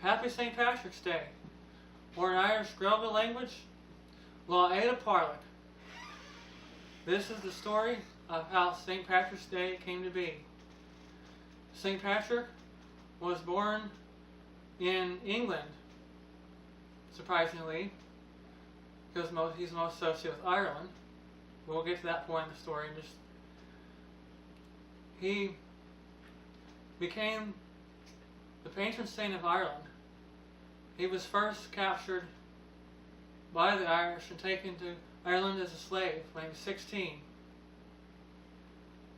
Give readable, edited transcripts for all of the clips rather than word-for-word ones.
Happy St. Patrick's Day, or in Irish Gaeilge language, Lá Éada Pádraig. This is the story of how St. Patrick's Day came to be. St. Patrick was born in England, surprisingly, because he's most associated with Ireland. We'll get to that point in the story. He became the patron saint of Ireland. He was first captured by the Irish and taken to Ireland as a slave when he was 16.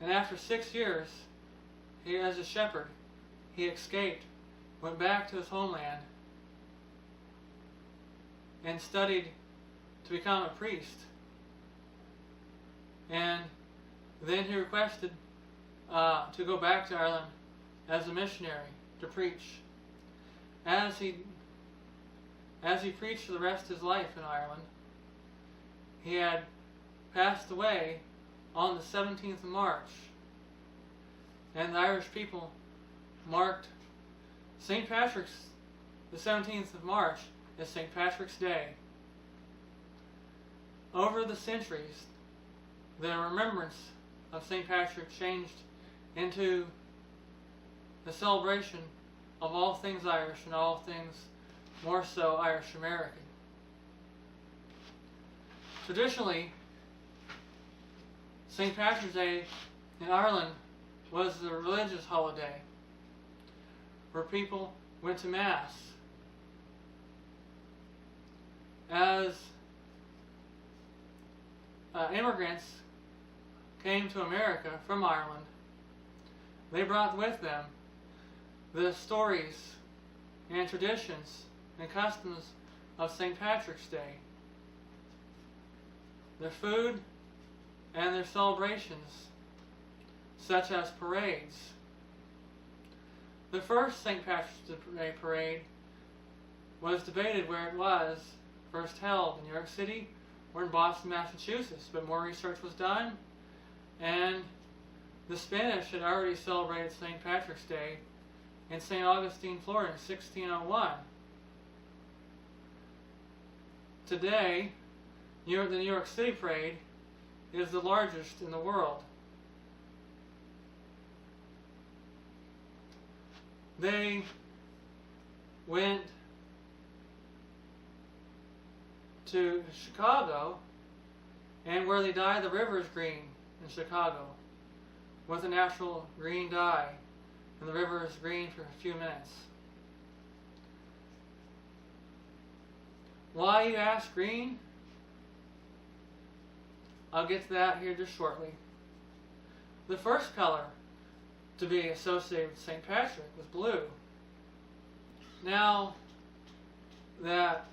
And after 6 years, as a shepherd, he escaped, went back to his homeland, and studied to become a priest. And then he requested to go back to Ireland as a missionary to preach. As he preached for the rest of his life in Ireland, he had passed away on the 17th of March. And the Irish people marked St. Patrick's, the 17th of March, as St. Patrick's Day. Over the centuries, the remembrance of St. Patrick changed into the celebration of all things Irish and all things more so Irish American. Traditionally, St. Patrick's Day in Ireland was a religious holiday where people went to Mass. As immigrants came to America from Ireland, they brought with them the stories and traditions and customs of St. Patrick's Day, their food and their celebrations, such as parades. The first St. Patrick's Day parade was debated where it was first held, in New York City or in Boston, Massachusetts, but more research was done, and the Spanish had already celebrated St. Patrick's Day in St. Augustine, Florida in 1601. Today, the New York City parade is the largest in the world. They went to Chicago, and where they dye the river is green in Chicago with a natural green dye, and the river is green for a few minutes. Why, you ask, green? I'll get to that here just shortly. The first color to be associated with St. Patrick was blue. Now that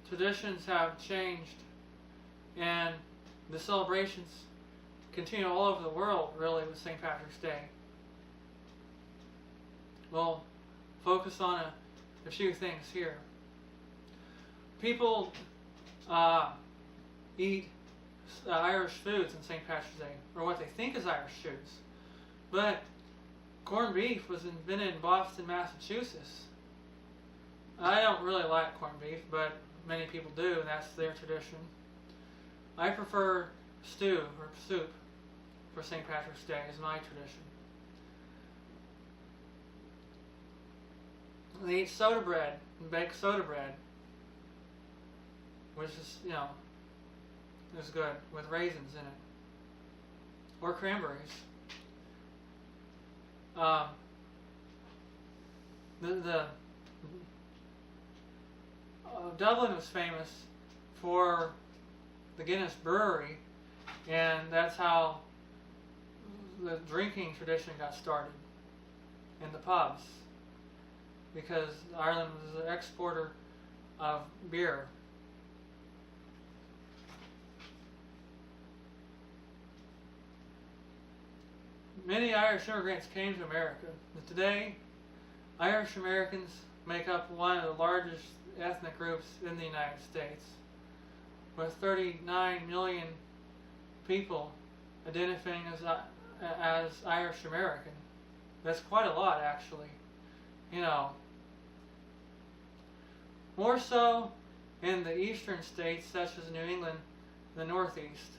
traditions have changed and the celebrations continue all over the world, really, with St. Patrick's Day, we'll focus on a few things here. People eat Irish foods on St. Patrick's Day, or what they think is Irish foods. But corned beef was invented in Boston, Massachusetts. I don't really like corned beef, but many people do, and that's their tradition. I prefer stew or soup for St. Patrick's Day as my tradition. They eat soda bread and baked soda bread, which is, is good, with raisins in it, or cranberries. Dublin was famous for the Guinness Brewery, and that's how the drinking tradition got started in the pubs, because Ireland was an exporter of beer. Many Irish immigrants came to America. And today, Irish Americans make up one of the largest ethnic groups in the United States, with 39 million people identifying as Irish American. That's quite a lot, actually. you know, more so in the eastern states such as New England, the Northeast.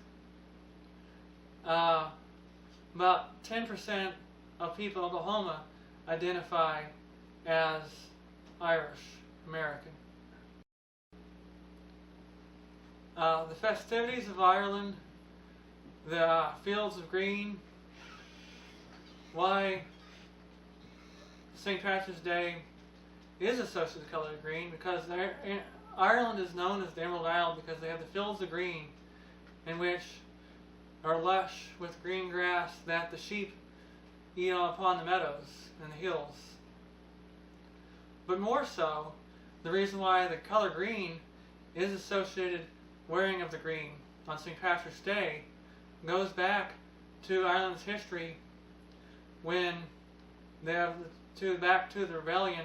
About 10% of people in Oklahoma identify as Irish American. The festivities of Ireland, the Fields of Green, why St. Patrick's Day is associated with the color of green, because Ireland is known as the Emerald Isle because they have the Fields of Green, in which are lush with green grass that the sheep eat upon the meadows and the hills. But more so, the reason why the color green is associated wearing of the green on St. Patrick's Day goes back to Ireland's history when they have back to the rebellion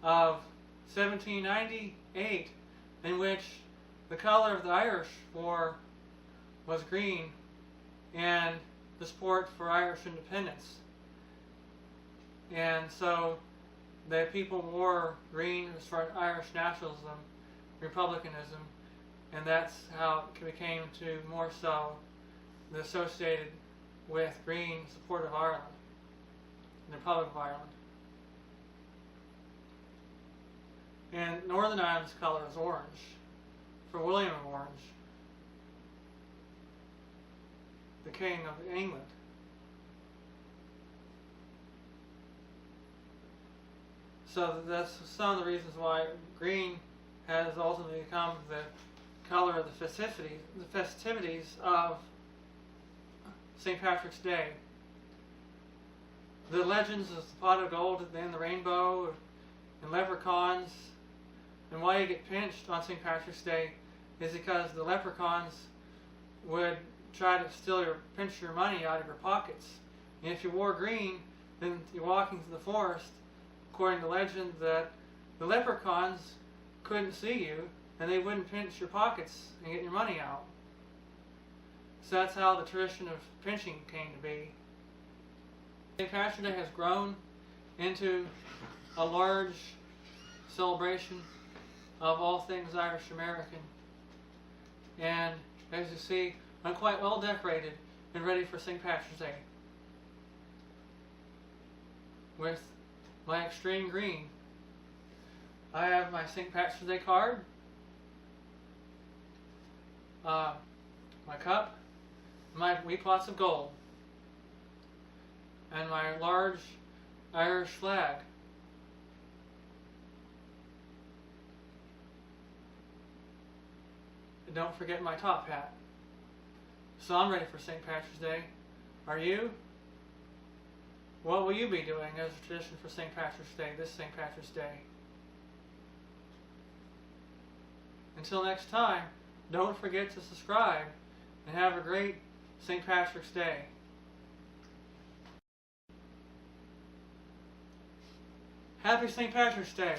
of 1798, in which the color of the Irish war was green and the support for Irish independence. And so the people wore green as far as Irish nationalism, republicanism, and that's how it became to more so associated with green support of Ireland, the Republic of Ireland. And Northern Ireland's color is orange, for William of Orange, the King of England. So that's some of the reasons why green has ultimately become the color of the festivities of St. Patrick's Day. The legends of the pot of gold and the rainbow and leprechauns, and why you get pinched on St. Patrick's Day is because the leprechauns would try to pinch your money out of your pockets. And if you wore green, then you're walking through the forest, according to legend, that the leprechauns couldn't see you and they wouldn't pinch your pockets and get your money out. So that's how the tradition of pinching came to be. St. Patrick's Day has grown into a large celebration of all things Irish American. And as you see, I'm quite well decorated and ready for St. Patrick's Day with my extreme green. I have my St. Patrick's Day card, my cup, my wee pots of gold, and my large Irish flag. And don't forget my top hat. So I'm ready for St. Patrick's Day. Are you? What will you be doing as a tradition for St. Patrick's Day, this St. Patrick's Day? Until next time, don't forget to subscribe and have a great St. Patrick's Day. Happy St. Patrick's Day!